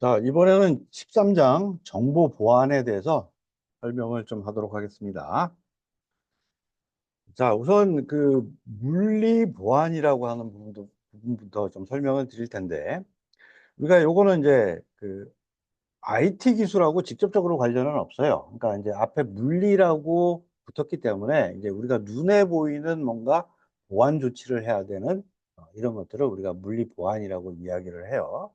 자, 이번에는 13장 정보 보안에 대해서 설명을 좀 하도록 하겠습니다. 자, 우선 그 물리 보안이라고 하는 부분부터 좀 설명을 드릴 텐데, 우리가 요거는 이제 그 IT 기술하고 직접적으로 관련은 없어요. 그러니까 이제 앞에 물리라고 붙었기 때문에 이제 우리가 눈에 보이는 뭔가 보안 조치를 해야 되는 이런 것들을 우리가 물리 보안이라고 이야기를 해요.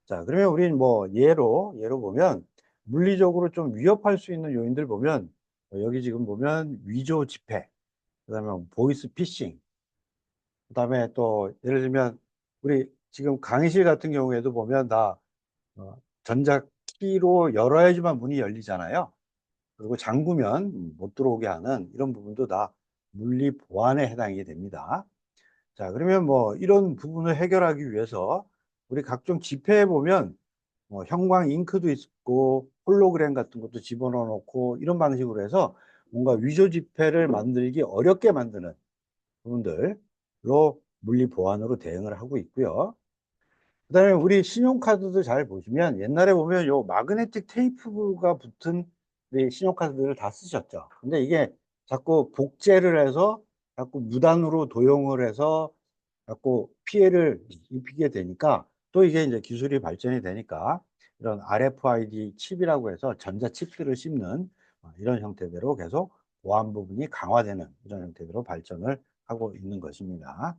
자, 그러면 우리는 뭐 예로 보면 물리적으로 좀 위협할 수 있는 요인들 보면 여기 지금 보면 위조 지폐, 그다음에 보이스 피싱, 그다음에 또 예를 들면 우리 지금 강의실 같은 경우에도 보면 다 전자키로 열어야지만 문이 열리잖아요. 그리고 잠그면 못 들어오게 하는 이런 부분도 다 물리 보안에 해당이 됩니다. 자, 그러면 뭐 이런 부분을 해결하기 위해서 우리 각종 지폐에 보면 형광 잉크도 있고 홀로그램 같은 것도 집어넣어 놓고 이런 방식으로 해서 뭔가 위조 지폐를 만들기 어렵게 만드는 부분들로 물리 보안으로 대응을 하고 있고요. 그다음에 우리 신용카드도 잘 보시면 옛날에 보면 요 마그네틱 테이프가 붙은 우리 신용카드들을 다 쓰셨죠. 근데 이게 자꾸 복제를 해서 자꾸 무단으로 도용을 해서 자꾸 피해를 입히게 되니까 또 이게 이제 기술이 발전이 되니까 이런 RFID 칩이라고 해서 전자 칩들을 씹는 이런 형태대로 계속 보안 부분이 강화되는 이런 형태대로 발전을 하고 있는 것입니다.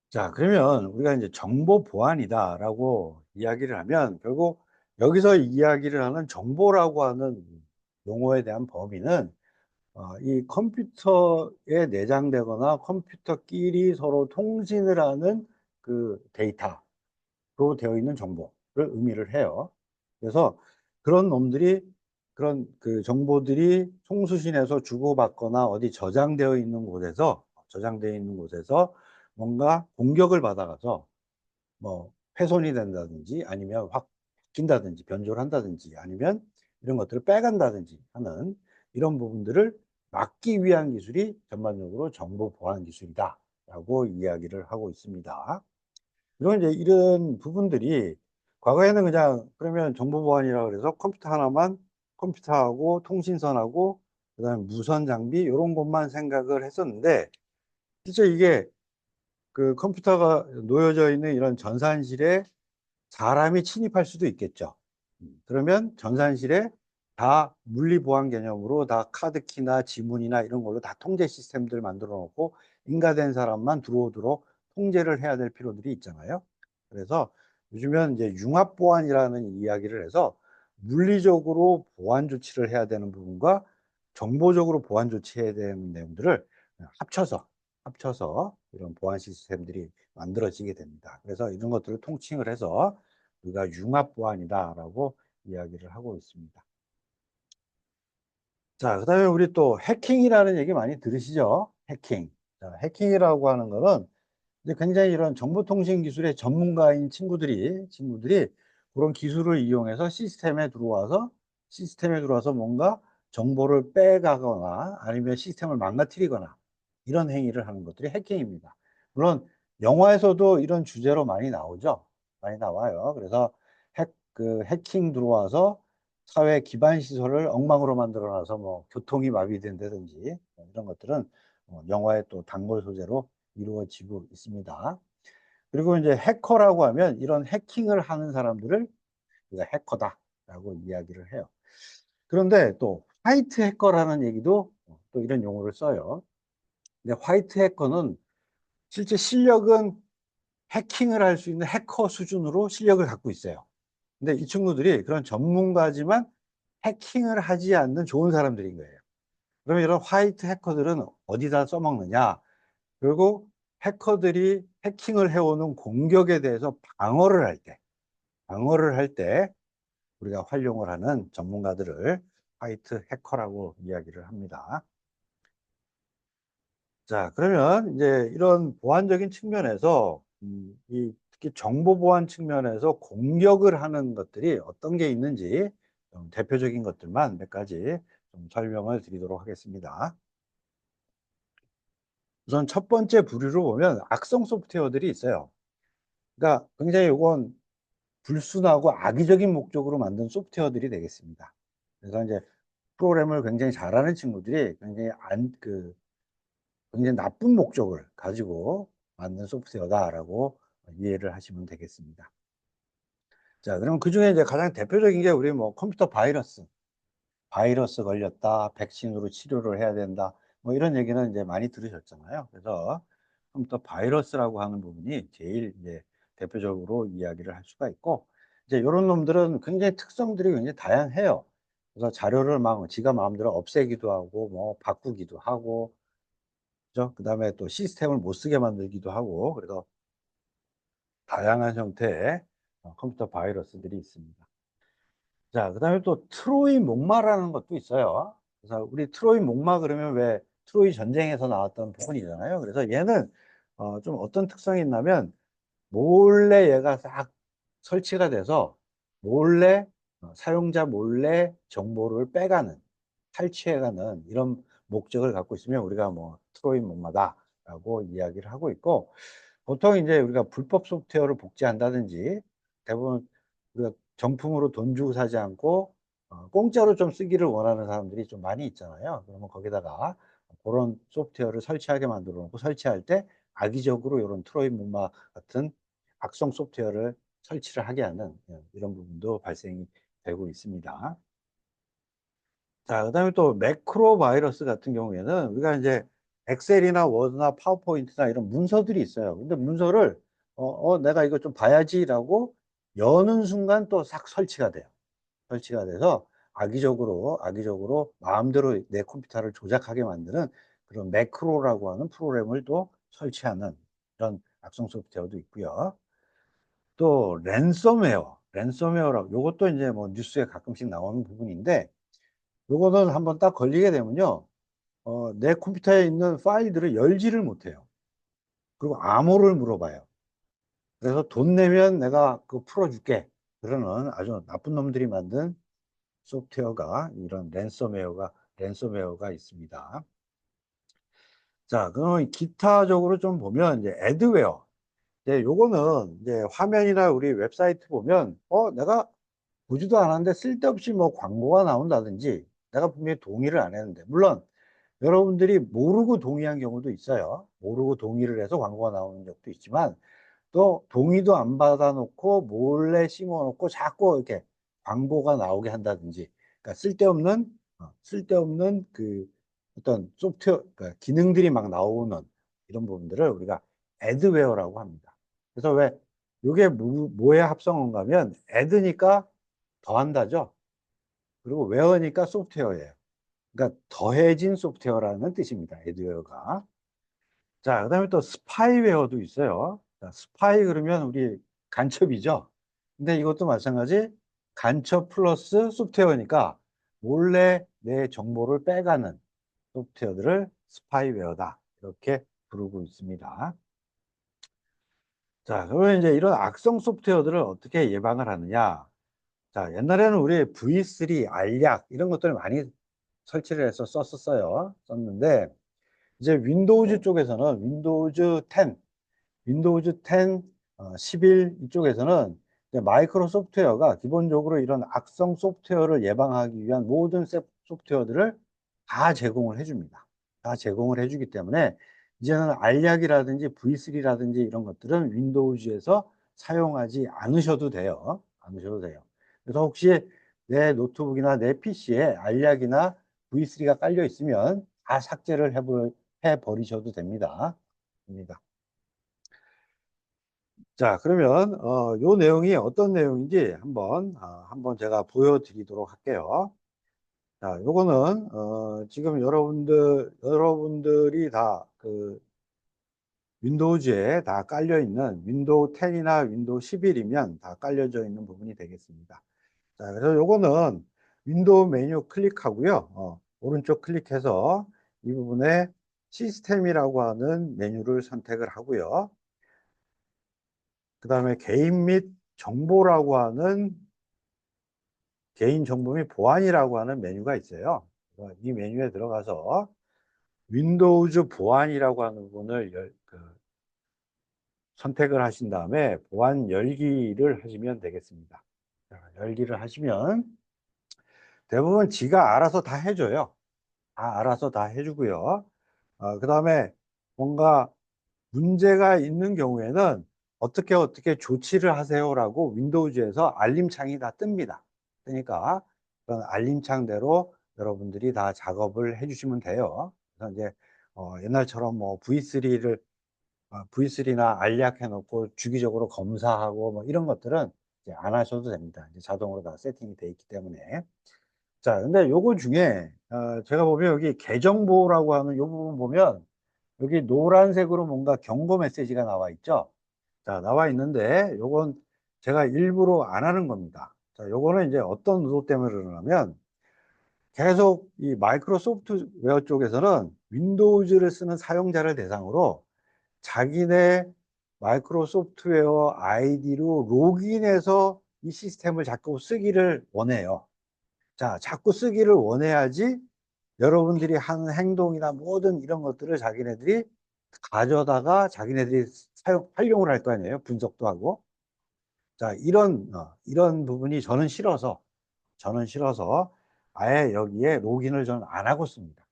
자, 그러면 우리가 이제 정보 보안이다라고 이야기를 하면 결국 여기서 이야기를 하는 정보라고 하는 용어에 대한 범위는 이 컴퓨터에 내장되거나 컴퓨터끼리 서로 통신을 하는 그 데이터로 되어 있는 정보를 의미를 해요. 그래서 그런 놈들이 그런 그 정보들이 송수신해서 주고받거나 어디 저장되어 있는 곳에서 뭔가 공격을 받아가서 뭐 훼손이 된다든지 아니면 확 바뀐다든지 변조를 한다든지 아니면 이런 것들을 빼간다든지 하는 이런 부분들을 막기 위한 기술이 전반적으로 정보 보안 기술이다라고 이야기를 하고 있습니다. 이런 이제 이런 부분들이 과거에는 그냥 그러면 정보 보안이라 그래서 컴퓨터 하나만 컴퓨터하고 통신선하고 그다음에 무선 장비 이런 것만 생각을 했었는데 실제 이게 그 컴퓨터가 놓여져 있는 이런 전산실에 사람이 침입할 수도 있겠죠. 그러면 전산실에 다 물리 보안 개념으로 다 카드키나 지문이나 이런 걸로 다 통제 시스템들 만들어 놓고 인가된 사람만 들어오도록 통제를 해야 될 필요들이 있잖아요. 그래서 요즘은 이제 융합 보안이라는 이야기를 해서 물리적으로 보안 조치를 해야 되는 부분과 정보적으로 보안 조치해야 되는 내용들을 합쳐서 이런 보안 시스템들이 만들어지게 됩니다. 그래서 이런 것들을 통칭을 해서 우리가 융합 보안이다라고 이야기를 하고 있습니다. 자, 그다음에 우리 또 해킹이라는 얘기 많이 들으시죠? 해킹. 자, 해킹이라고 하는 거는 이제 굉장히 이런 정보통신 기술의 전문가인 친구들이 그런 기술을 이용해서 시스템에 들어와서 뭔가 정보를 빼가거나 아니면 시스템을 망가뜨리거나 이런 행위를 하는 것들이 해킹입니다. 물론 영화에서도 이런 주제로 많이 나오죠. 많이 나와요. 그래서 해킹 들어와서 사회 기반 시설을 엉망으로 만들어 놔서 뭐 교통이 마비된다든지 이런 것들은 영화의 또 단골 소재로 이루어지고 있습니다. 그리고 이제 해커라고 하면 이런 해킹을 하는 사람들을 우리가 해커다라고 이야기를 해요. 그런데 또 화이트 해커라는 얘기도 또 이런 용어를 써요. 근데 화이트 해커는 실제 실력은 해킹을 할 수 있는 해커 수준으로 실력을 갖고 있어요. 근데 이 친구들이 그런 전문가지만 해킹을 하지 않는 좋은 사람들인 거예요. 그러면 이런 화이트 해커들은 어디다 써먹느냐? 결국 해커들이 해킹을 해오는 공격에 대해서 방어를 할 때 우리가 활용을 하는 전문가들을 화이트 해커라고 이야기를 합니다. 자, 그러면 이제 이런 보안적인 측면에서, 이 특히 정보 보안 측면에서 공격을 하는 것들이 어떤 게 있는지 좀 대표적인 것들만 몇 가지 좀 설명을 드리도록 하겠습니다. 우선 첫 번째 부류로 보면 악성 소프트웨어들이 있어요. 그러니까 굉장히 이건 불순하고 악의적인 목적으로 만든 소프트웨어들이 되겠습니다. 그래서 이제 프로그램을 굉장히 잘하는 친구들이 굉장히 나쁜 목적을 가지고 만든 소프트웨어다라고 이해를 하시면 되겠습니다. 자, 그럼 그 중에 이제 가장 대표적인 게 우리 뭐 컴퓨터 바이러스 걸렸다, 백신으로 치료를 해야 된다, 뭐 이런 얘기는 이제 많이 들으셨잖아요. 그래서 컴퓨터 바이러스라고 하는 부분이 제일 이제 대표적으로 이야기를 할 수가 있고, 이제 이런 놈들은 굉장히 특성들이 굉장히 다양해요. 그래서 자료를 막 지가 마음대로 없애기도 하고, 뭐 바꾸기도 하고, 그죠? 그 다음에 또 시스템을 못 쓰게 만들기도 하고, 그래서 다양한 형태의 컴퓨터 바이러스들이 있습니다. 자, 그 다음에 또 트로이 목마라는 것도 있어요. 그래서 우리 트로이 목마 그러면 왜 트로이 전쟁에서 나왔던 부분이잖아요. 그래서 얘는 좀 어떤 특성이 있냐면 몰래 얘가 싹 설치가 돼서 몰래 사용자 몰래 정보를 빼가는, 탈취해가는 이런 목적을 갖고 있으면 우리가 뭐 트로이 목마다라고 이야기를 하고 있고, 보통 이제 우리가 불법 소프트웨어를 복제한다든지 대부분 우리가 정품으로 돈 주고 사지 않고 공짜로 좀 쓰기를 원하는 사람들이 좀 많이 있잖아요. 그러면 거기다가 그런 소프트웨어를 설치하게 만들어 놓고 설치할 때 악의적으로 이런 트로이 문마 같은 악성 소프트웨어를 설치를 하게 하는 이런 부분도 발생이 되고 있습니다. 자, 그다음에 또 매크로 바이러스 같은 경우에는 우리가 이제 엑셀이나 워드나 파워포인트나 이런 문서들이 있어요. 근데 문서를 내가 이거 좀 봐야지라고 여는 순간 또 싹 설치가 돼요. 설치가 돼서 악의적으로 마음대로 내 컴퓨터를 조작하게 만드는 그런 매크로라고 하는 프로그램을 또 설치하는 이런 악성 소프트웨어도 있고요. 또 랜섬웨어라고 요것도 이제 뭐 뉴스에 가끔씩 나오는 부분인데, 요거는 한번 딱 걸리게 되면요, 내 컴퓨터에 있는 파일들을 열지를 못해요. 그리고 암호를 물어봐요. 그래서 돈 내면 내가 그거 풀어줄게, 그러는 아주 나쁜 놈들이 만든 소프트웨어가 이런 랜섬웨어가 있습니다. 자, 그럼 기타적으로 좀 보면 이제 애드웨어. 이제 요거는 이제 화면이나 우리 웹사이트 보면 내가 보지도 않았는데 쓸데없이 뭐 광고가 나온다든지, 내가 분명히 동의를 안 했는데, 물론 여러분들이 모르고 동의한 경우도 있어요. 모르고 동의를 해서 광고가 나오는 적도 있지만, 또 동의도 안 받아놓고 몰래 심어놓고 자꾸 이렇게 광고가 나오게 한다든지, 그러니까 쓸데없는 그 어떤 소프트웨어, 그러니까 기능들이 막 나오는 이런 부분들을 우리가 애드웨어라고 합니다. 그래서 왜 이게 뭐에 합성어인가 하면 애드니까 더한다죠. 그리고 웨어니까 소프트웨어예요. 그러니까 더해진 소프트웨어라는 뜻입니다. 애드웨어가. 자, 그다음에 또 스파이웨어도 있어요. 자, 스파이 그러면 우리 간첩이죠. 근데 이것도 마찬가지, 간첩 플러스 소프트웨어니까 몰래 내 정보를 빼가는 소프트웨어들을 스파이웨어다, 이렇게 부르고 있습니다. 자, 그러면 이제 이런 악성 소프트웨어들을 어떻게 예방을 하느냐? 자, 옛날에는 우리 V3, 알약 이런 것들을 많이 설치를 해서 썼는데, 이제 윈도우즈 쪽에서는 윈도우즈 10, 11 이쪽에서는 이제 마이크로소프트웨어가 기본적으로 이런 악성 소프트웨어를 예방하기 위한 모든 소프트웨어들을 다 제공을 해줍니다. 다 제공을 해주기 때문에 이제는 알약이라든지 V3라든지 이런 것들은 윈도우즈에서 사용하지 않으셔도 돼요. 않으셔도 돼요. 그래서 혹시 내 노트북이나 내 PC에 알약이나 V3가 깔려 있으면 다 삭제를 해버리셔도 됩니다. 자, 그러면 요 내용이 어떤 내용인지 한번 제가 보여드리도록 할게요. 자, 요거는 지금 여러분들이 다 그 윈도우즈에 다 깔려 있는 윈도우 10이나 윈도우 11이면 다 깔려져 있는 부분이 되겠습니다. 자, 그래서 요거는 윈도우 메뉴 클릭하고요. 오른쪽 클릭해서 이 부분에 시스템이라고 하는 메뉴를 선택을 하고요. 그 다음에 개인 및 정보라고 하는 개인 정보 및 보안이라고 하는 메뉴가 있어요. 이 메뉴에 들어가서 윈도우즈 보안이라고 하는 부분을 선택을 하신 다음에 보안 열기를 하시면 되겠습니다. 자, 열기를 하시면 대부분 지가 알아서 다 해줘요. 다 알아서 다 해주고요. 그 다음에 뭔가 문제가 있는 경우에는 어떻게 조치를 하세요라고 윈도우즈에서 알림창이 다 뜹니다. 그러니까 그런 알림창대로 여러분들이 다 작업을 해주시면 돼요. 그래서 이제 옛날처럼 뭐 V3나 알약 해놓고 주기적으로 검사하고 뭐 이런 것들은 이제 안 하셔도 됩니다. 이제 자동으로 다 세팅이 돼 있기 때문에. 자, 근데 요거 중에 제가 보면 여기 계정보호라고 하는 요 부분 보면 여기 노란색으로 뭔가 경고 메시지가 나와 있죠. 자, 나와 있는데 요건 제가 일부러 안 하는 겁니다. 자, 요거는 이제 어떤 의도 때문에 그러냐면 계속 이 마이크로소프트웨어 쪽에서는 윈도우즈를 쓰는 사용자를 대상으로 자기네 마이크로소프트웨어 아이디로 로그인해서 이 시스템을 자꾸 쓰기를 원해요. 자, 자꾸 쓰기를 원해야지 여러분들이 하는 행동이나 모든 이런 것들을 자기네들이 가져다가 자기네들이 활용을 할 거 아니에요. 분석도 하고. 자, 이런 부분이 저는 싫어서 아예 여기에 로그인을 저는 안 하고 씁니다.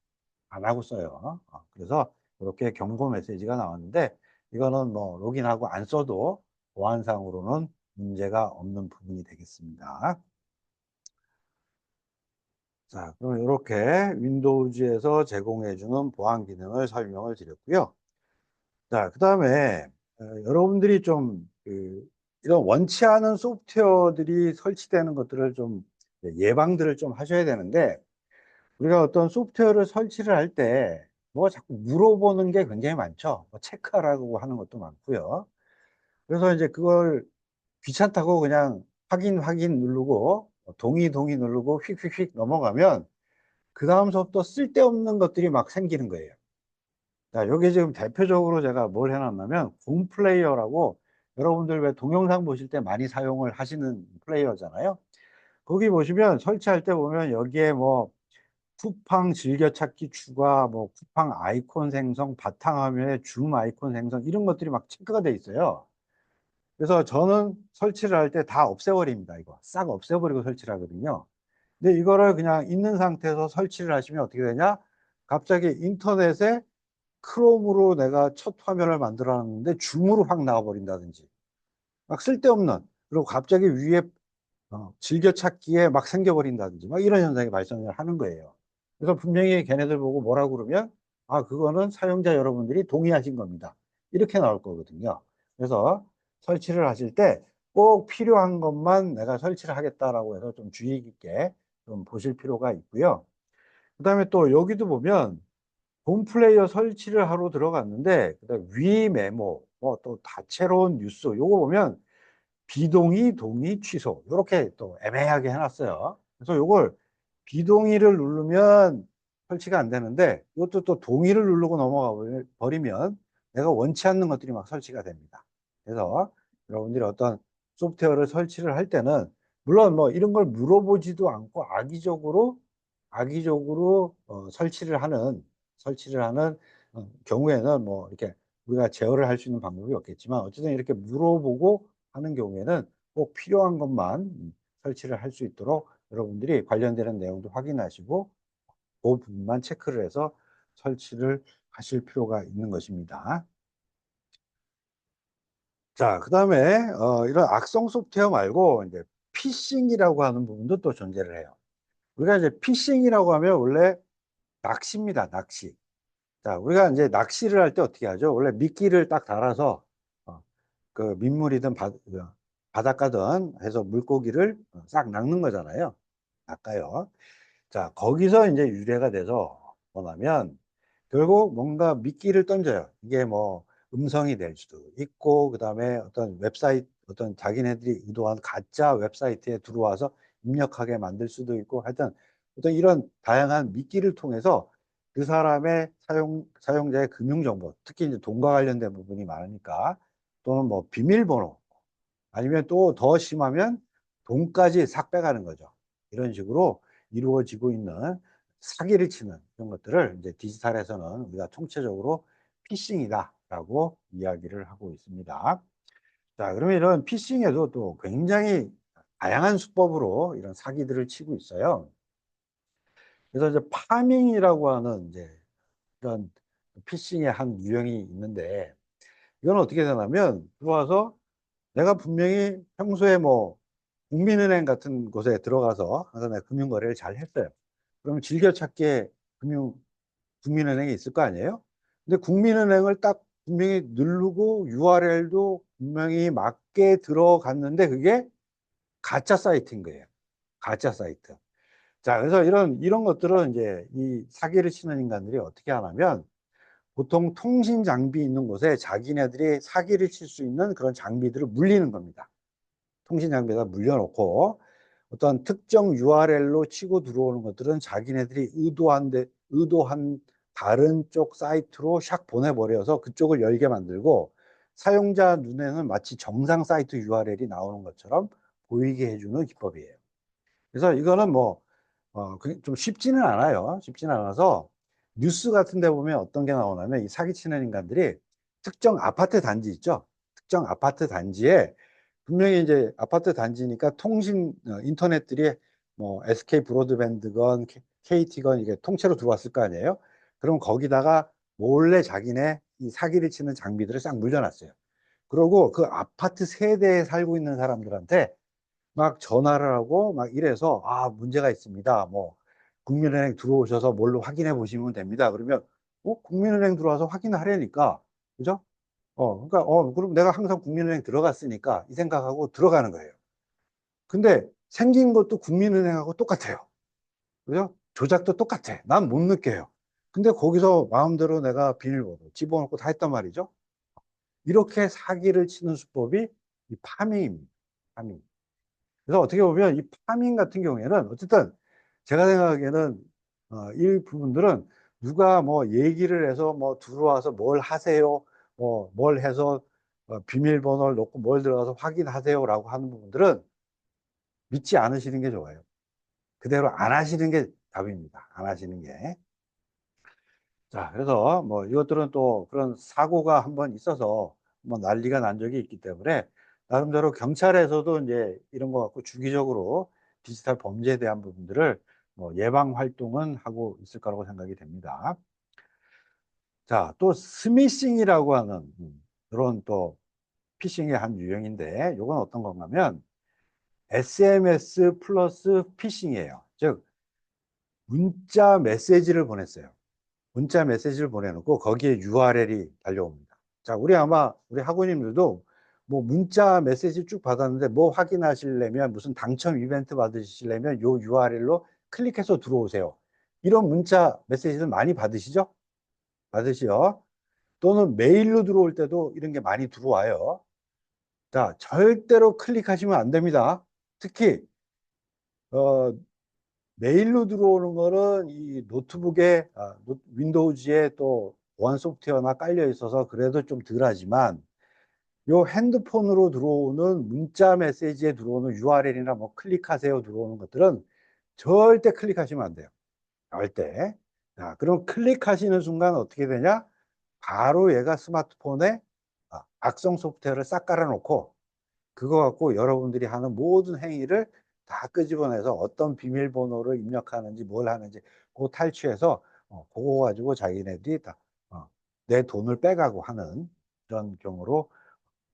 안 하고 써요. 그래서 이렇게 경고 메시지가 나왔는데 이거는 뭐 로그인하고 안 써도 보안상으로는 문제가 없는 부분이 되겠습니다. 자, 그럼 이렇게 윈도우즈에서 제공해주는 보안 기능을 설명을 드렸고요. 자, 그 다음에 여러분들이 이런 원치 않은 소프트웨어들이 설치되는 것들을 좀 예방들을 좀 하셔야 되는데 우리가 어떤 소프트웨어를 설치를 할 때 뭐 자꾸 물어보는 게 굉장히 많죠. 뭐 체크하라고 하는 것도 많고요. 그래서 이제 그걸 귀찮다고 그냥 확인 누르고 동의 누르고 휙휙휙 넘어가면 그 다음서부터 쓸데없는 것들이 막 생기는 거예요. 자, 여기 지금 대표적으로 제가 뭘 해놨냐면 공 플레이어라고 여러분들 왜 동영상 보실 때 많이 사용을 하시는 플레이어잖아요. 거기 보시면 설치할 때 보면 여기에 뭐 쿠팡 즐겨찾기 추가, 뭐 쿠팡 아이콘 생성, 바탕화면에 줌 아이콘 생성 이런 것들이 막 체크가 돼 있어요. 그래서 저는 설치를 할 때 다 없애버립니다. 이거 싹 없애버리고 설치를 하거든요. 근데 이거를 그냥 있는 상태에서 설치를 하시면 어떻게 되냐? 갑자기 인터넷에 크롬으로 내가 첫 화면을 만들어 놨는데 줌으로 확 나와 버린다든지 막 쓸데없는 그리고 갑자기 위에 즐겨찾기에 막 생겨버린다든지 막 이런 현상이 발생을 하는 거예요. 그래서 분명히 걔네들 보고 뭐라고 그러면 그거는 사용자 여러분들이 동의하신 겁니다. 이렇게 나올 거거든요. 그래서 설치를 하실 때 꼭 필요한 것만 내가 설치를 하겠다라고 해서 좀 주의 깊게 좀 보실 필요가 있고요. 그다음에 또 여기도 보면 본 플레이어 설치를 하러 들어갔는데 그다음 위 메모 뭐 또 다채로운 뉴스 요거 보면 비동의, 동의, 취소 요렇게 또 애매하게 해 놨어요. 그래서 요걸 비동의를 누르면 설치가 안 되는데 이것도 또 동의를 누르고 넘어가 버리면 내가 원치 않는 것들이 막 설치가 됩니다. 그래서 여러분들이 어떤 소프트웨어를 설치를 할 때는 물론 뭐 이런 걸 물어보지도 않고 악의적으로 설치를 하는 경우에는 뭐 이렇게 우리가 제어를 할 수 있는 방법이 없겠지만 어쨌든 이렇게 물어보고 하는 경우에는 꼭 필요한 것만 설치를 할 수 있도록 여러분들이 관련되는 내용도 확인하시고 그 부분만 체크를 해서 설치를 하실 필요가 있는 것입니다. 자, 그다음에 이런 악성 소프트웨어 말고 이제 피싱이라고 하는 부분도 또 존재를 해요. 우리가 이제 피싱이라고 하면 원래 낚시입니다, 낚시. 자, 우리가 이제 낚시를 할 때 어떻게 하죠? 원래 미끼를 딱 달아서 어, 그 민물이든 바닷가든 해서 물고기를 싹 낚는 거잖아요. 낚아요. 자, 거기서 이제 유래가 돼서 뭐냐면 결국 뭔가 미끼를 던져요. 이게 뭐 음성이 될 수도 있고 그다음에 어떤 웹사이트 어떤 자기네들이 의도한 가짜 웹사이트에 들어와서 입력하게 만들 수도 있고 하여튼 어떤 이런 다양한 미끼를 통해서 그 사람의 사용자의 금융정보 특히 이제 돈과 관련된 부분이 많으니까 또는 뭐 비밀번호 아니면 또 더 심하면 돈까지 싹 빼가는 거죠. 이런 식으로 이루어지고 있는 사기를 치는 이런 것들을 이제 디지털에서는 우리가 통째적으로 피싱이다 라고 이야기를 하고 있습니다. 자, 그러면 이런 피싱에도 또 굉장히 다양한 수법으로 이런 사기들을 치고 있어요. 그래서 이제 파밍이라고 하는 이제 이런 피싱의 한 유형이 있는데, 이건 어떻게 되냐면 들어와서 내가 분명히 평소에 뭐 국민은행 같은 곳에 들어가서 항상 내가 금융거래를 잘 했어요. 그러면 즐겨찾기에 국민은행이 있을 거 아니에요? 근데 국민은행을 딱 분명히 누르고 URL도 분명히 맞게 들어갔는데 그게 가짜 사이트인 거예요. 가짜 사이트. 자, 그래서 이런 것들은 이제 이 사기를 치는 인간들이 어떻게 하냐면 보통 통신 장비 있는 곳에 자기네들이 사기를 칠 수 있는 그런 장비들을 물리는 겁니다. 통신 장비에다 물려놓고 어떤 특정 URL로 치고 들어오는 것들은 자기네들이 의도한 다른 쪽 사이트로 샥 보내버려서 그쪽을 열게 만들고 사용자 눈에는 마치 정상 사이트 URL이 나오는 것처럼 보이게 해주는 기법이에요. 그래서 이거는 뭐, 좀 쉽지는 않아요. 쉽지는 않아서 뉴스 같은 데 보면 어떤 게 나오냐면 이 사기치는 인간들이 특정 아파트 단지 있죠. 특정 아파트 단지에 분명히 이제 아파트 단지니까 인터넷들이 뭐 SK 브로드밴드건 KT건 이게 통째로 들어왔을 거 아니에요. 그럼 거기다가 몰래 자기네 이 사기를 치는 장비들을 싹 물려놨어요. 그러고 그 아파트 세대에 살고 있는 사람들한테 막 전화를 하고 막 이래서 문제가 있습니다. 뭐 국민은행 들어오셔서 뭘로 확인해 보시면 됩니다. 그러면 국민은행 들어와서 확인하려니까 그죠? 그러니까 그럼 내가 항상 국민은행 들어갔으니까 이 생각하고 들어가는 거예요. 근데 생긴 것도 국민은행하고 똑같아요. 그죠? 조작도 똑같아. 난 못 느껴요. 근데 거기서 마음대로 내가 비밀번호 집어넣고 다 했단 말이죠. 이렇게 사기를 치는 수법이 이 파밍입니다. 파밍. 그래서 어떻게 보면 이 파밍 같은 경우에는 어쨌든 제가 생각하기에는 이 부분들은 누가 뭐 얘기를 해서 뭐 들어와서 뭘 하세요, 뭐 뭘 해서 비밀번호를 넣고 뭘 들어가서 확인하세요라고 하는 부분들은 믿지 않으시는 게 좋아요. 그대로 안 하시는 게 답입니다. 안 하시는 게. 자, 그래서 뭐 이것들은 또 그런 사고가 한번 있어서 뭐 난리가 난 적이 있기 때문에 나름대로 경찰에서도 이제 이런 거 갖고 주기적으로 디지털 범죄에 대한 부분들을 뭐 예방 활동은 하고 있을 거라고 생각이 됩니다. 자, 또 스미싱이라고 하는 그런 또 피싱의 한 유형인데 이건 어떤 건가 하면 SMS 플러스 피싱이에요. 즉 문자 메시지를 보냈어요. 문자 메시지를 보내놓고 거기에 URL이 달려옵니다. 자, 우리 학우님들도 뭐 문자 메시지 쭉 받았는데 뭐 확인하시려면 무슨 당첨 이벤트 받으시려면 요 URL로 클릭해서 들어오세요. 이런 문자 메시지를 많이 받으시죠? 받으시죠? 또는 메일로 들어올 때도 이런 게 많이 들어와요. 자, 절대로 클릭하시면 안 됩니다. 특히 어, 메일로 들어오는 거는 이 노트북에 윈도우즈에 또 보안 소프트웨어나 깔려 있어서 그래도 좀 덜하지만 요 핸드폰으로 들어오는 문자 메시지에 들어오는 URL이나 뭐 클릭하세요 들어오는 것들은 절대 클릭하시면 안 돼요. 절대. 자, 그럼 클릭하시는 순간 어떻게 되냐? 바로 얘가 스마트폰에 악성 소프트웨어를 싹 깔아놓고 그거 갖고 여러분들이 하는 모든 행위를 다 끄집어내서 어떤 비밀번호를 입력하는지 뭘 하는지 그거 탈취해서 그거 가지고 자기네들이 다 내 돈을 빼가고 하는 그런 경우로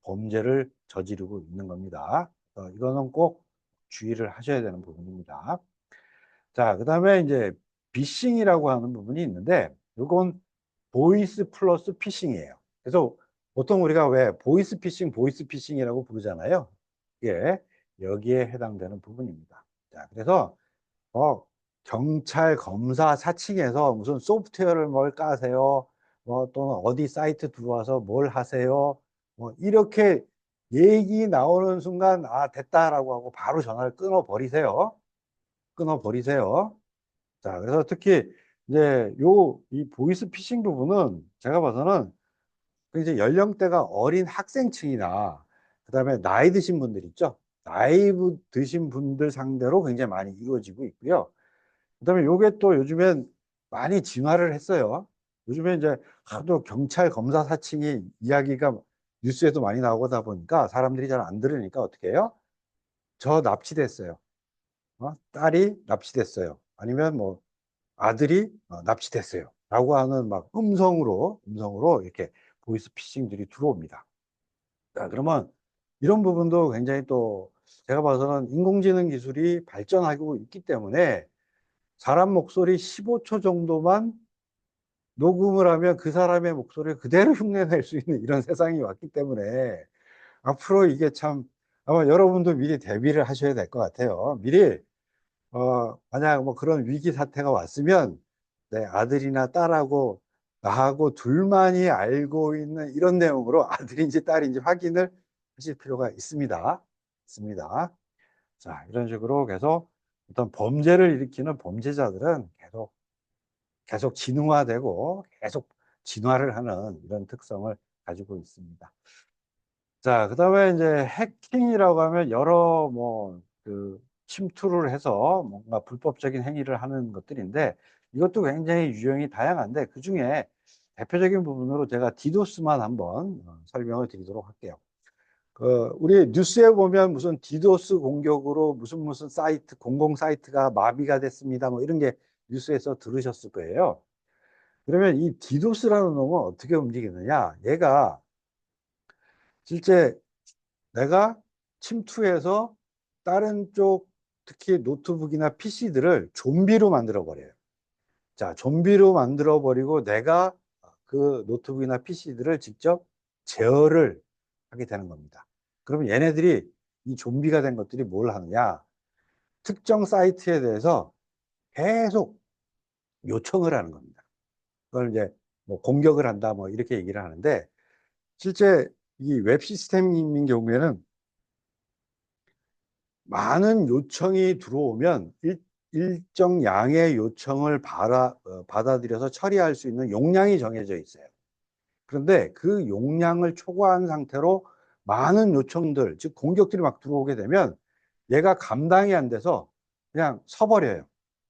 범죄를 저지르고 있는 겁니다. 이거는 꼭 주의를 하셔야 되는 부분입니다. 자, 그 다음에 이제 비싱이라고 하는 부분이 있는데 이건 보이스 플러스 피싱이에요. 그래서 보통 우리가 왜 보이스 피싱이라고 부르잖아요. 이게 여기에 해당되는 부분입니다. 자, 그래서 경찰 검사 사칭해서 무슨 소프트웨어를 뭘 까세요, 뭐 또는 어디 사이트 들어와서 뭘 하세요, 뭐 이렇게 얘기 나오는 순간 됐다라고 하고 바로 전화를 끊어 버리세요. 끊어 버리세요. 자, 그래서 특히 이제 이 보이스 피싱 부분은 제가 봐서는 그 이제 연령대가 어린 학생층이나 그다음에 나이 드신 분들 있죠. 나이 드신 분들 상대로 굉장히 많이 이루어지고 있고요. 그다음에 요게 또 요즘엔 많이 진화를 했어요. 요즘에 이제 하도 경찰 검사 사칭이 이야기가 뉴스에도 많이 나오다 보니까 사람들이 잘 안 들으니까 어떻게 해요? 저 납치됐어요. 딸이 납치됐어요. 아니면 뭐 아들이 납치됐어요. 라고 하는 막 음성으로 이렇게 보이스피싱들이 들어옵니다. 자, 그러면 이런 부분도 굉장히 또 제가 봐서는 인공지능 기술이 발전하고 있기 때문에 사람 목소리 15초 정도만 녹음을 하면 그 사람의 목소리를 그대로 흉내낼 수 있는 이런 세상이 왔기 때문에 앞으로 이게 참 아마 여러분도 미리 대비를 하셔야 될 것 같아요. 미리 만약 뭐 그런 위기 사태가 왔으면 내 아들이나 딸하고 나하고 둘만이 알고 있는 이런 내용으로 아들인지 딸인지 확인을 하실 필요가 있습니다. 있습니다. 자, 이런 식으로 계속 어떤 범죄를 일으키는 범죄자들은 계속 진화되고 계속 진화를 하는 이런 특성을 가지고 있습니다. 자, 그다음에 이제 해킹이라고 하면 여러 그 침투를 해서 뭔가 불법적인 행위를 하는 것들인데 이것도 굉장히 유형이 다양한데 그중에 대표적인 부분으로 제가 디도스만 한번 설명을 드리도록 할게요. 우리 뉴스에 보면 무슨 디도스 공격으로 무슨 사이트, 공공 사이트가 마비가 됐습니다. 뭐 이런 게 뉴스에서 들으셨을 거예요. 그러면 이 디도스라는 놈은 어떻게 움직이느냐? 얘가 실제 내가 침투해서 다른 쪽 특히 노트북이나 PC들을 좀비로 만들어 버려요. 자, 좀비로 만들어 버리고 내가 그 노트북이나 PC들을 직접 제어를 하게 되는 겁니다. 그러면 얘네들이 이 좀비가 된 것들이 뭘 하느냐? 특정 사이트에 대해서 계속 요청을 하는 겁니다. 그걸 이제 뭐 공격을 한다 뭐 이렇게 얘기를 하는데 실제 이 웹 시스템인 경우에는 많은 요청이 들어오면 일정 양의 요청을 받아들여서 처리할 수 있는 용량이 정해져 있어요. 그런데 그 용량을 초과한 상태로 많은 요청들, 즉 공격들이 막 들어오게 되면 얘가 감당이 안 돼서 그냥 서버려요.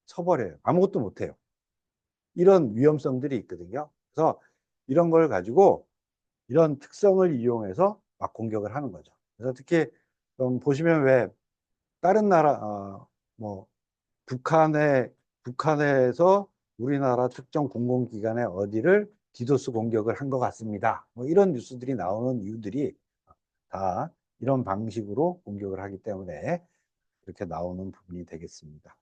서버려요. 아무것도 못해요. 이런 위험성들이 있거든요. 그래서 이런 걸 가지고 이런 특성을 이용해서 막 공격을 하는 거죠. 그래서 특히 보시면 왜 다른 나라 뭐 북한에서 우리나라 특정 공공기관의 어디를 디도스 공격을 한 것 같습니다. 뭐 이런 뉴스들이 나오는 이유들이 다 이런 방식으로 공격을 하기 때문에 이렇게 나오는 부분이 되겠습니다.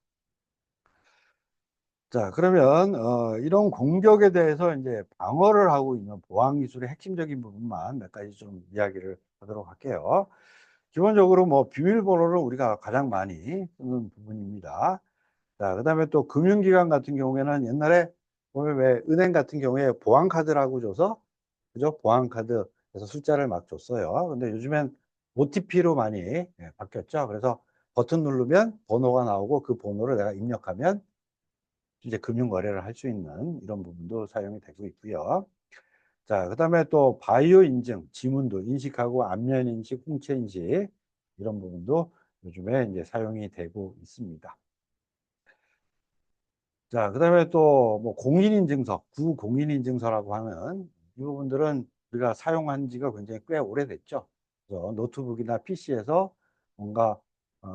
자, 그러면 이런 공격에 대해서 이제 방어를 하고 있는 보안 기술의 핵심적인 부분만 몇 가지 좀 이야기를 하도록 할게요. 기본적으로 뭐 비밀번호를 우리가 가장 많이 쓰는 부분입니다. 자, 그다음에 또 금융기관 같은 경우에는 옛날에 보면 왜 은행 같은 경우에 보안카드라고 줘서 그죠? 보안카드에서 숫자를 막 줬어요. 근데 요즘엔 OTP로 많이 바뀌었죠. 그래서 버튼 누르면 번호가 나오고 그 번호를 내가 입력하면 이제 금융 거래를 할 수 있는 이런 부분도 사용이 되고 있고요. 자, 그다음에 또 바이오 인증, 지문도 인식하고 안면 인식, 홍채 인식 이런 부분도 요즘에 이제 사용이 되고 있습니다. 자, 그다음에 또 뭐 공인인증서, 구공인인증서라고 하는 이 부분들은 우리가 사용한 지가 굉장히 꽤 오래됐죠. 그래서 노트북이나 PC에서 뭔가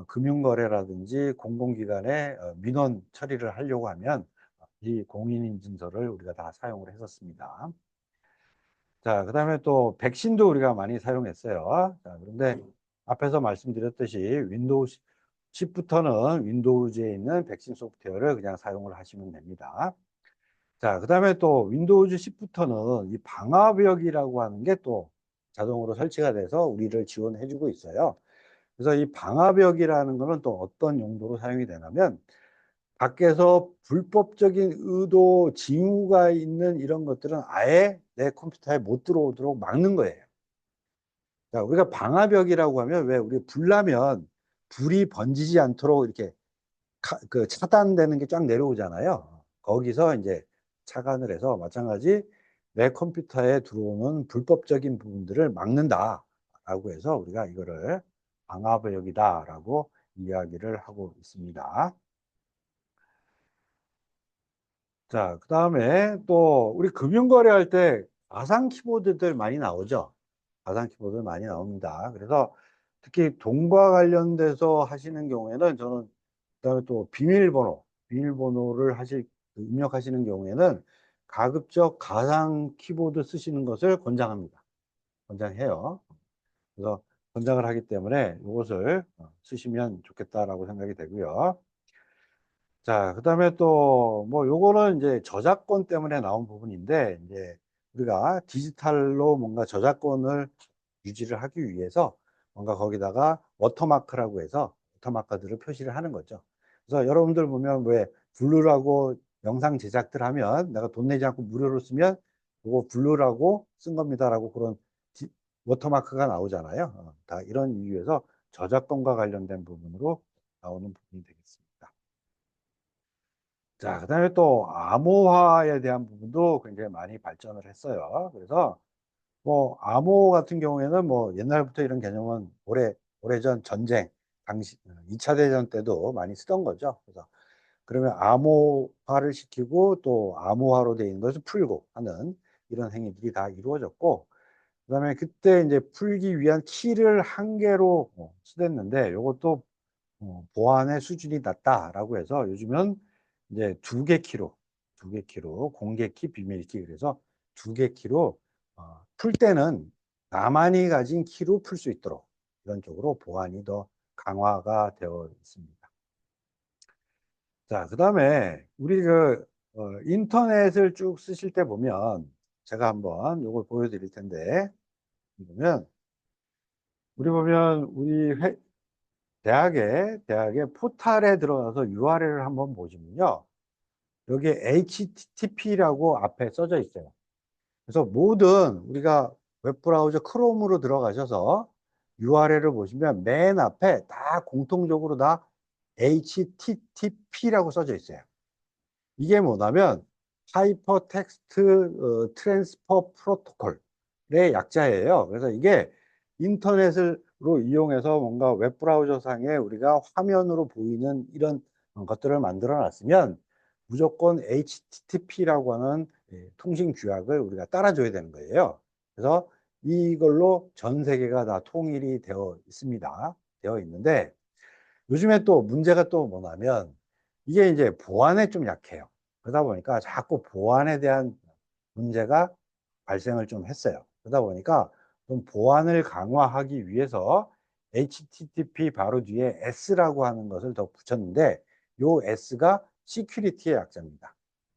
금융거래라든지 공공기관의 민원 처리를 하려고 하면 이 공인인증서를 우리가 다 사용을 했었습니다. 자, 그다음에 또 백신도 우리가 많이 사용했어요. 자, 그런데 앞에서 말씀드렸듯이 윈도우 10부터는 윈도우즈에 있는 백신 소프트웨어를 그냥 사용을 하시면 됩니다. 자, 그다음에 또 윈도우즈 10부터는 이 방화벽이라고 하는 게 또 자동으로 설치가 돼서 우리를 지원해 주고 있어요. 그래서 이 방화벽이라는 거는 또 어떤 용도로 사용이 되냐면 밖에서 불법적인 의도, 징후가 있는 이런 것들은 아예 내 컴퓨터에 못 들어오도록 막는 거예요. 자, 우리가 방화벽이라고 하면 왜 우리 불 나면 불이 번지지 않도록 이렇게 그 차단되는 게 쫙 내려오잖아요. 거기서 이제 차단을 해서 마찬가지 내 컴퓨터에 들어오는 불법적인 부분들을 막는다라고 해서 우리가 이거를 방화벽이다라고 이야기를 하고 있습니다. 자, 그 다음에 또 우리 금융거래할 때 가상 키보드들 많이 나오죠. 가상 키보드 많이 나옵니다. 그래서 특히 돈과 관련돼서 하시는 경우에는 저는 그다음에 또 비밀번호를 입력하시는 경우에는 가급적 가상 키보드 쓰시는 것을 권장합니다. 권장해요. 그래서 권장을 하기 때문에 이것을 쓰시면 좋겠다라고 생각이 되고요. 자, 그다음에 또 뭐 요거는 이제 저작권 때문에 나온 부분인데 이제 우리가 디지털로 뭔가 저작권을 유지를 하기 위해서 뭔가 거기다가 워터마크라고 해서 워터마크들을 표시를 하는 거죠. 그래서 여러분들 보면 왜 블루라고 영상 제작들 하면 내가 돈 내지 않고 무료로 쓰면 그거 블루라고 쓴 겁니다라고 그런 워터마크가 나오잖아요. 다 이런 이유에서 저작권과 관련된 부분으로 나오는 부분이 되겠습니다. 자, 그다음에 또 암호화에 대한 부분도 굉장히 많이 발전을 했어요. 그래서 뭐 암호 같은 경우에는 뭐 옛날부터 이런 개념은 오래전 전쟁 당시 2차 대전 때도 많이 쓰던 거죠. 그래서 그러면 암호화를 시키고 또 암호화로 되어 있는 것을 풀고 하는 이런 행위들이 다 이루어졌고, 그다음에 그때 이제 풀기 위한 키를 한 개로 쓰댔는데 이것도 보안의 수준이 낮다라고 해서 요즘은 이제 두 개 키로 공개 키, 비밀 키, 그래서 두 개 키로 풀 때는 나만이 가진 키로 풀 수 있도록 이런 쪽으로 보안이 더 강화가 되어 있습니다. 자, 그다음에 우리 인터넷을 쭉 쓰실 때 보면 제가 한번 이걸 보여드릴 텐데, 보면 우리 대학의 포탈에 들어가서 URL을 한번 보시면요. 여기에 HTTP라고 앞에 써져 있어요. 그래서 모든 우리가 웹브라우저 크롬으로 들어가셔서 URL을 보시면 맨 앞에 다 공통적으로 다 HTTP라고 써져 있어요. 이게 뭐냐면 하이퍼 텍스트 트랜스퍼 프로토콜의 약자예요. 그래서 이게 인터넷으로 이용해서 뭔가 웹브라우저 상에 우리가 화면으로 보이는 이런 것들을 만들어 놨으면 무조건 HTTP라고 하는 통신 규약을 우리가 따라줘야 되는 거예요. 그래서 이걸로 전 세계가 다 통일이 되어 있습니다. 되어 있는데 요즘에 또 문제가 또 뭐냐면 이게 이제 보안에 좀 약해요. 그러다 보니까 자꾸 보안에 대한 문제가 발생을 좀 했어요. 그러다 보니까 좀 보안을 강화하기 위해서 HTTP 바로 뒤에 S라고 하는 것을 더 붙였는데 요 S가 시큐리티의 약자입니다.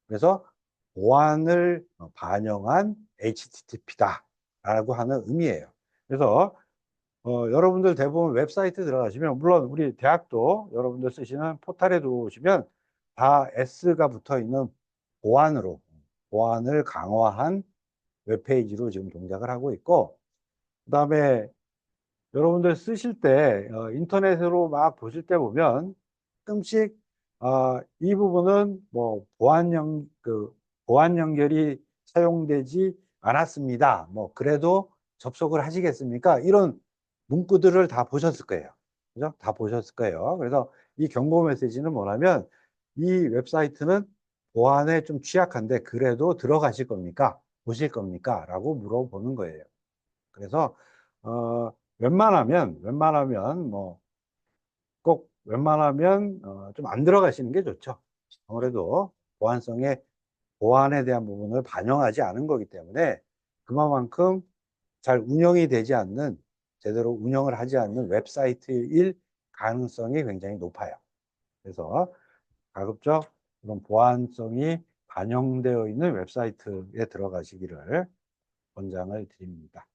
그래서 보안을 반영한 HTTP다라고 하는 의미예요. 그래서 여러분들 대부분 웹사이트 들어가시면, 물론 우리 대학도 여러분들 쓰시는 포탈에 들어오시면 다 S가 붙어 있는 보안으로, 보안을 강화한 웹페이지로 지금 동작을 하고 있고, 그 다음에 여러분들 쓰실 때 인터넷으로 막 보실 때 보면 가끔씩 이 부분은 뭐 보안 연결이 사용되지 않았습니다. 뭐 그래도 접속을 하시겠습니까? 이런 문구들을 다 보셨을 거예요. 그죠? 다 보셨을 거예요. 그래서 이 경고 메시지는 뭐냐면 이 웹사이트는 보안에 좀 취약한데 그래도 들어가실 겁니까? 보실 겁니까? 라고 물어보는 거예요. 그래서 웬만하면 뭐 꼭 웬만하면 좀 안 들어가시는 게 좋죠. 아무래도 보안에 대한 부분을 반영하지 않은 거기 때문에 그만큼 잘 운영이 되지 않는, 제대로 운영을 하지 않는 웹사이트일 가능성이 굉장히 높아요. 그래서 가급적 그런 보안성이 반영되어 있는 웹사이트에 들어가시기를 권장을 드립니다.